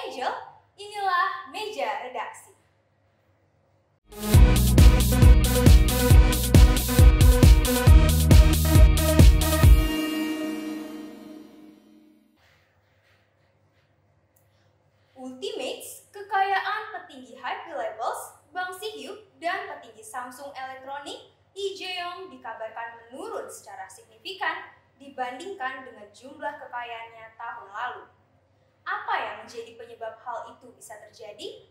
Angel, inilah meja redaksi. Ultimates, kekayaan petinggi HP Labels, Bang Si-hyuk, dan petinggi Samsung Electronics, Lee Jae-yong dikabarkan menurun secara signifikan dibandingkan dengan jumlah kekayaannya tahun lalu. Apa yang menjadi penyebab hal itu bisa terjadi?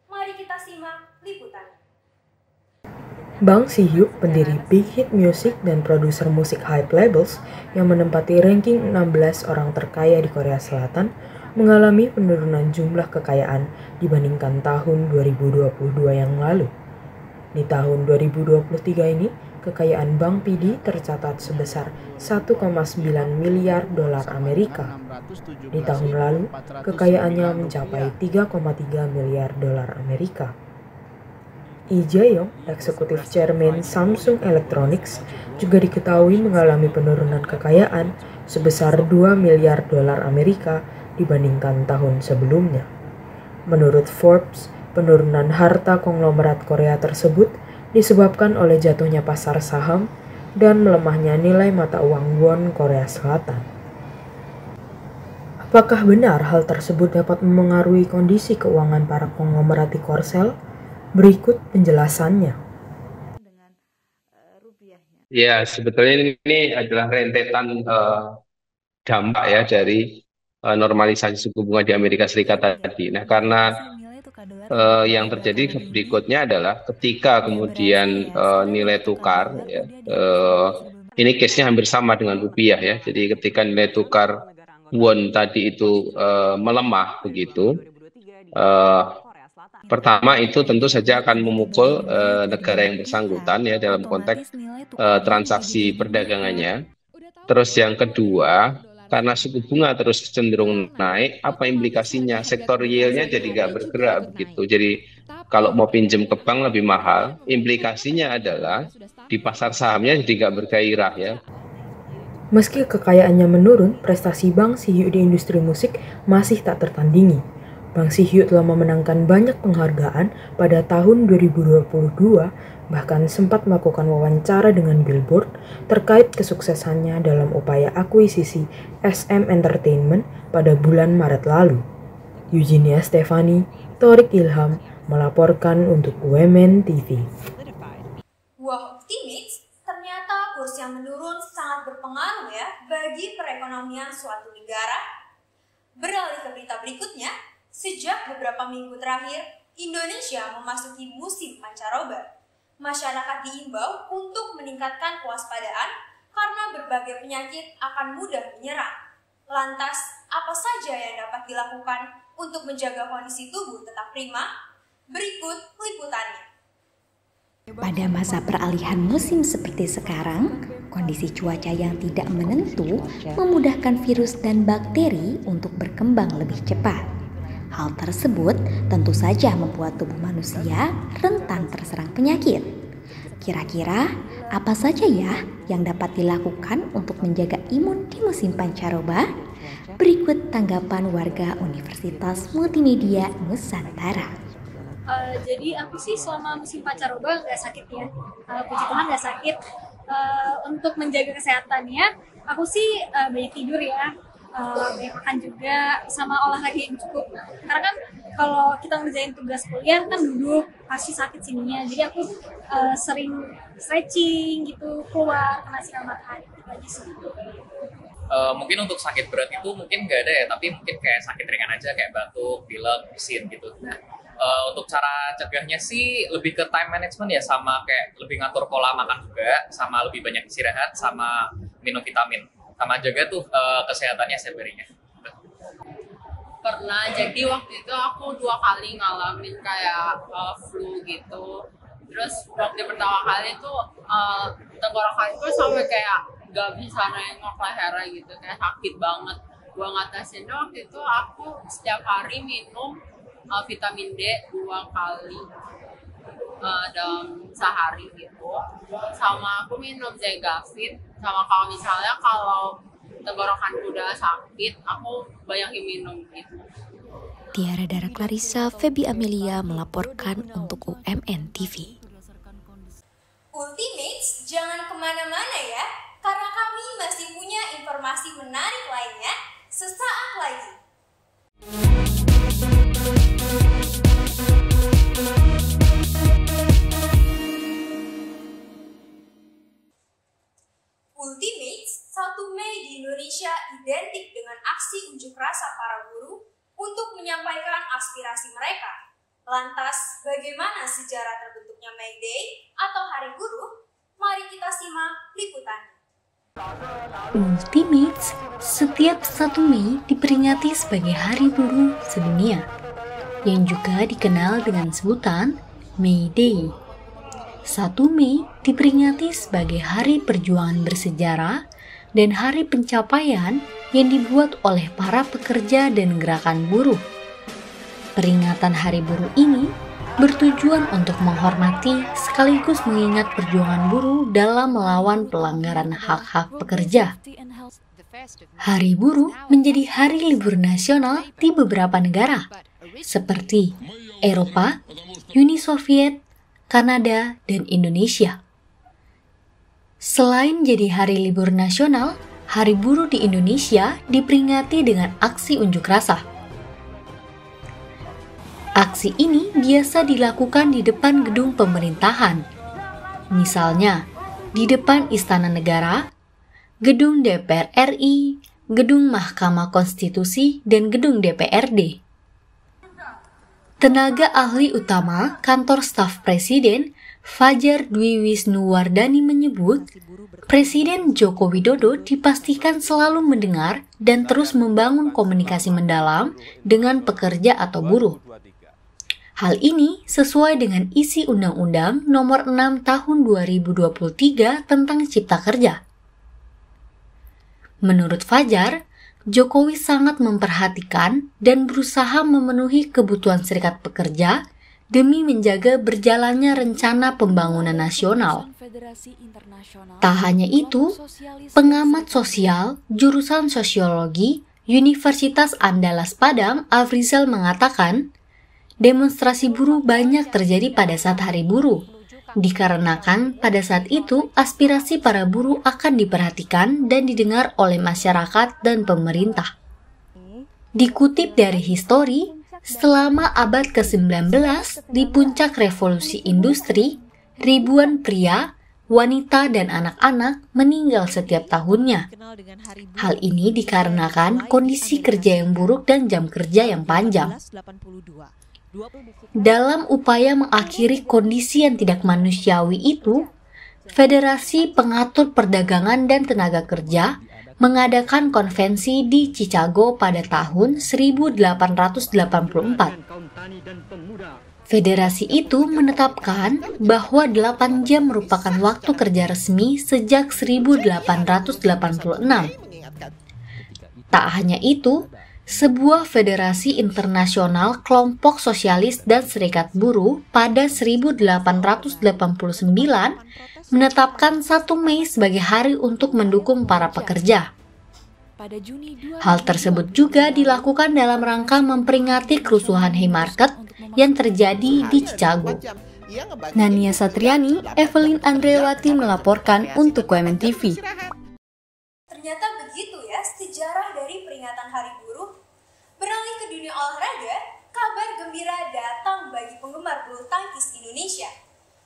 Mari kita simak liputannya. Bang Si-hyuk, pendiri Big Hit Music dan produser musik Hype Labels yang menempati ranking 16 orang terkaya di Korea Selatan, mengalami penurunan jumlah kekayaan dibandingkan tahun 2022 yang lalu. Di tahun 2023 ini, kekayaan Bang PD tercatat sebesar 1,9 miliar dolar Amerika. Di tahun lalu, kekayaannya mencapai 3,3 miliar dolar Amerika. Lee Jae-yong, eksekutif chairman Samsung Electronics, juga diketahui mengalami penurunan kekayaan sebesar 2 miliar dolar Amerika dibandingkan tahun sebelumnya. Menurut Forbes, penurunan harta konglomerat Korea tersebut disebabkan oleh jatuhnya pasar saham dan melemahnya nilai mata uang won Korea Selatan. Apakah benar hal tersebut dapat memengaruhi kondisi keuangan para konglomerat di Korsel? Berikut penjelasannya. Ya, sebetulnya ini adalah rentetan dampak ya dari normalisasi suku bunga di Amerika Serikat tadi. Nah, karena yang terjadi berikutnya adalah ketika kemudian nilai tukar, ya, ini case-nya hampir sama dengan rupiah ya. Jadi ketika nilai tukar won tadi itu melemah begitu, pertama itu tentu saja akan memukul negara yang bersangkutan ya dalam konteks transaksi perdagangannya. Terus yang kedua, karena suku bunga terus cenderung naik, apa implikasinya? Sektor realnya jadi nggak bergerak begitu. Jadi kalau mau pinjam ke bank lebih mahal, implikasinya adalah di pasar sahamnya jadi nggak bergairah ya. Meski kekayaannya menurun, prestasi Bang Si-hyuk di industri musik masih tak tertandingi. Bang Si-hyuk telah memenangkan banyak penghargaan pada tahun 2022, bahkan sempat melakukan wawancara dengan Billboard terkait kesuksesannya dalam upaya akuisisi SM Entertainment pada bulan Maret lalu. Eugenia Stefani, Thorik Ilham melaporkan untuk Women TV. Wah, optimis, ternyata kurs yang menurun sangat berpengaruh ya bagi perekonomian suatu negara. Beralih ke berita berikutnya, sejak beberapa minggu terakhir, Indonesia memasuki musim pancaroba. Masyarakat diimbau untuk meningkatkan kewaspadaan karena berbagai penyakit akan mudah menyerang. Lantas, apa saja yang dapat dilakukan untuk menjaga kondisi tubuh tetap prima? Berikut liputannya. Pada masa peralihan musim seperti sekarang, kondisi cuaca yang tidak menentu memudahkan virus dan bakteri untuk berkembang lebih cepat. Hal tersebut tentu saja membuat tubuh manusia rentan terserang penyakit. Kira-kira apa saja ya yang dapat dilakukan untuk menjaga imun di musim pancaroba? Berikut tanggapan warga Universitas Multimedia Nusantara. Jadi aku sih selama musim pancaroba nggak sakit ya, puji Tuhan nggak sakit. Untuk menjaga kesehatannya, aku sih banyak tidur ya. Banyak makan juga sama olahraga yang cukup, karena kan kalau kita ngerjain tugas kuliah kan duduk pasti sakit sininya, jadi aku sering stretching gitu, keluar kena sinar matahari gitu aja sih. Mungkin untuk sakit berat itu mungkin nggak ada ya, tapi mungkin kayak sakit ringan aja kayak batuk, pilek, bersin gitu. Nah, untuk cara cegahnya sih lebih ke time management ya, sama kayak lebih ngatur pola makan juga, sama lebih banyak istirahat, sama minum vitamin. Sama jaga tuh kesehatannya setiap Pernah, jadi waktu itu aku 2 kali ngalamin kayak flu gitu. Terus waktu pertama kali tuh tenggorokanku sampai kayak gak bisa nengok lehernya gitu, kayak sakit banget. Gua ngatasinnya waktu itu aku setiap hari minum vitamin D 2 kali dalam sehari gitu, sama aku minum Zegavit, sama kalau misalnya tenggorokanku udah sakit, aku bayangin minum gitu. Tiara Dara Clarissa, Feby Amelia melaporkan untuk UMN TV. Ultimates, jangan kemana-mana ya, karena kami masih punya informasi menarik lainnya sesaat lagi. Ultimates, 1 Mei di Indonesia identik dengan aksi unjuk rasa para buruh untuk menyampaikan aspirasi mereka. Lantas, bagaimana sejarah terbentuknya May Day atau Hari Buruh? Mari kita simak liputannya. Ultimates, setiap 1 Mei diperingati sebagai Hari Buruh Sedunia, yang juga dikenal dengan sebutan May Day. 1 Mei diperingati sebagai hari perjuangan bersejarah dan hari pencapaian yang dibuat oleh para pekerja dan gerakan buruh. Peringatan Hari Buruh ini bertujuan untuk menghormati sekaligus mengingat perjuangan buruh dalam melawan pelanggaran hak-hak pekerja. Hari Buruh menjadi hari libur nasional di beberapa negara, seperti Eropa, Uni Soviet, Kanada, dan Indonesia. Selain jadi hari libur nasional, Hari Buruh di Indonesia diperingati dengan aksi unjuk rasa. Aksi ini biasa dilakukan di depan gedung pemerintahan, misalnya di depan Istana Negara, gedung DPR RI, gedung Mahkamah Konstitusi, dan gedung DPRD. Tenaga ahli utama Kantor Staf Presiden, Fajar Dwi Wisnuwardani menyebut, Presiden Joko Widodo dipastikan selalu mendengar dan terus membangun komunikasi mendalam dengan pekerja atau buruh. Hal ini sesuai dengan isi Undang-Undang Nomor 6 Tahun 2023 tentang Cipta Kerja. Menurut Fajar, Jokowi sangat memperhatikan dan berusaha memenuhi kebutuhan serikat pekerja demi menjaga berjalannya rencana pembangunan nasional. Tak hanya itu, pengamat sosial jurusan sosiologi Universitas Andalas Padang, Afrizal mengatakan, demonstrasi buruh banyak terjadi pada saat Hari Buruh, dikarenakan pada saat itu aspirasi para buruh akan diperhatikan dan didengar oleh masyarakat dan pemerintah. Dikutip dari History, selama abad ke-19 di puncak revolusi industri, ribuan pria, wanita, dan anak-anak meninggal setiap tahunnya. Hal ini dikarenakan kondisi kerja yang buruk dan jam kerja yang panjang. Dalam upaya mengakhiri kondisi yang tidak manusiawi itu, Federasi Pengatur Perdagangan dan Tenaga Kerja mengadakan konvensi di Chicago pada tahun 1884. Federasi itu menetapkan bahwa 8 jam merupakan waktu kerja resmi sejak 1886. Tak hanya itu, sebuah federasi internasional kelompok sosialis dan serikat buruh pada 1889 menetapkan 1 Mei sebagai hari untuk mendukung para pekerja. Hal tersebut juga dilakukan dalam rangka memperingati kerusuhan Haymarket yang terjadi di Chicago. Nania Satriani, Evelyn Andrewati melaporkan untuk UMN TV. Ternyata begitu ya sejarah dari peringatan Hari Buruh. Beralih ke dunia olahraga, kabar gembira datang bagi penggemar bulu tangkis Indonesia.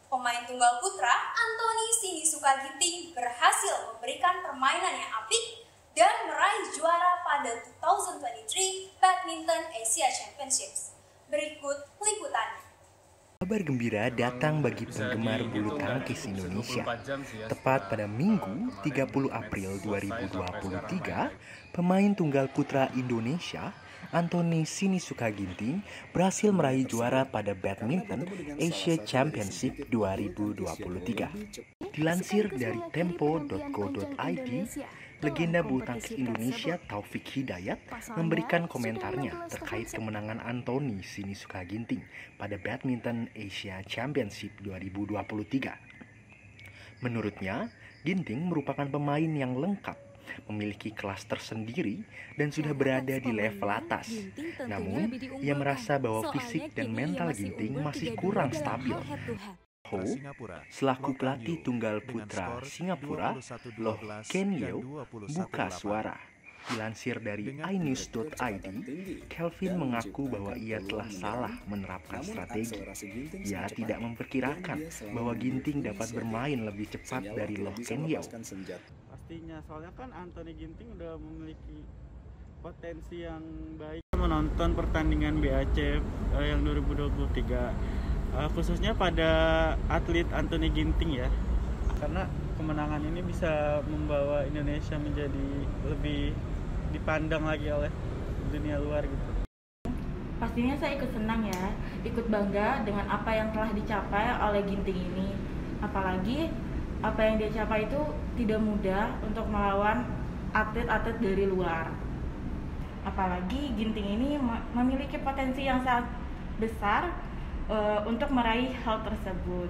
Pemain tunggal putra Anthony Sinisuka Ginting berhasil memberikan permainan yang apik dan meraih juara pada 2023 Badminton Asia Championships. Berikut liputannya. Kabar gembira datang bagi penggemar bulu tangkis Indonesia. Tepat pada Minggu 30 April 2023, pemain tunggal putra Indonesia Anthony Sinisuka Ginting berhasil meraih juara pada Badminton Asia Championship 2023. Dilansir dari tempo.co.id, legenda bulu tangkis Indonesia Taufik Hidayat memberikan komentarnya terkait kemenangan Anthony Sinisuka Ginting pada Badminton Asia Championship 2023. Menurutnya, Ginting merupakan pemain yang lengkap memiliki kelas tersendiri dan sudah berada di level atas. Namun, ia merasa bahwa fisik dan mental Ginting masih kurang stabil. Ho, selaku pelatih tunggal putra Singapura, Loh Ken Yew, buka suara. Dilansir dari inews.id, Kelvin mengaku bahwa ia telah salah menerapkan strategi. Ia tidak memperkirakan bahwa Ginting dapat bermain lebih cepat dari Loh Ken Yew. Pastinya, soalnya kan Anthony Ginting udah memiliki potensi yang baik. Menonton pertandingan BAC yang 2023, khususnya pada atlet Anthony Ginting ya, karena kemenangan ini bisa membawa Indonesia menjadi lebih dipandang lagi oleh dunia luar gitu. Pastinya saya ikut senang ya, ikut bangga dengan apa yang telah dicapai oleh Ginting ini. Apalagi apa yang dia capai itu tidak mudah untuk melawan atlet-atlet dari luar. Apalagi Ginting ini memiliki potensi yang sangat besar untuk meraih hal tersebut.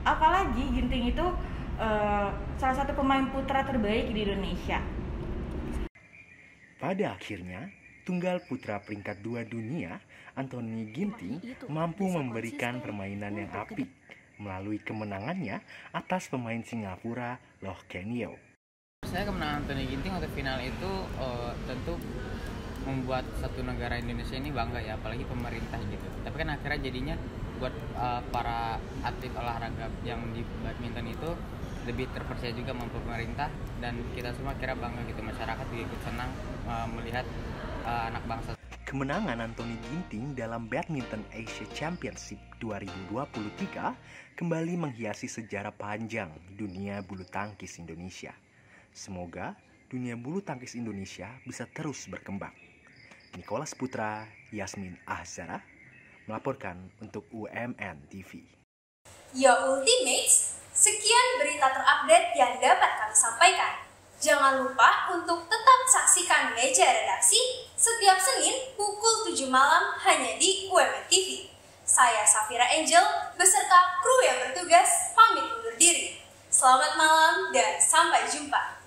Apalagi Ginting itu salah satu pemain putra terbaik di Indonesia. Pada akhirnya, tunggal putra peringkat 2 dunia, Anthony Ginting, mampu memberikan permainan yang apik melalui kemenangannya atas pemain Singapura Loh Ken Yew. Saya kemenangan Anthony Ginting waktu final itu tentu membuat satu negara Indonesia ini bangga ya, apalagi pemerintah gitu. Tapi kan akhirnya jadinya buat para atlet olahraga yang di badminton itu lebih terpercaya juga mampu pemerintah, dan kita semua kira bangga gitu, masyarakat juga ikut senang melihat anak bangsa. Kemenangan Anthony Ginting dalam Badminton Asia Championship 2023 kembali menghiasi sejarah panjang dunia bulu tangkis Indonesia. Semoga dunia bulu tangkis Indonesia bisa terus berkembang. Nicholas Putra, Yasmin Ahzara, melaporkan untuk UMN TV. Ya Ultimates, sekian berita terupdate yang dapat kami sampaikan. Jangan lupa untuk tetap saksikan Meja Redaksi setiap Senin pukul 7 malam hanya di UMN TV. Saya Safira Angel beserta kru yang bertugas pamit undur diri. Selamat malam dan sampai jumpa.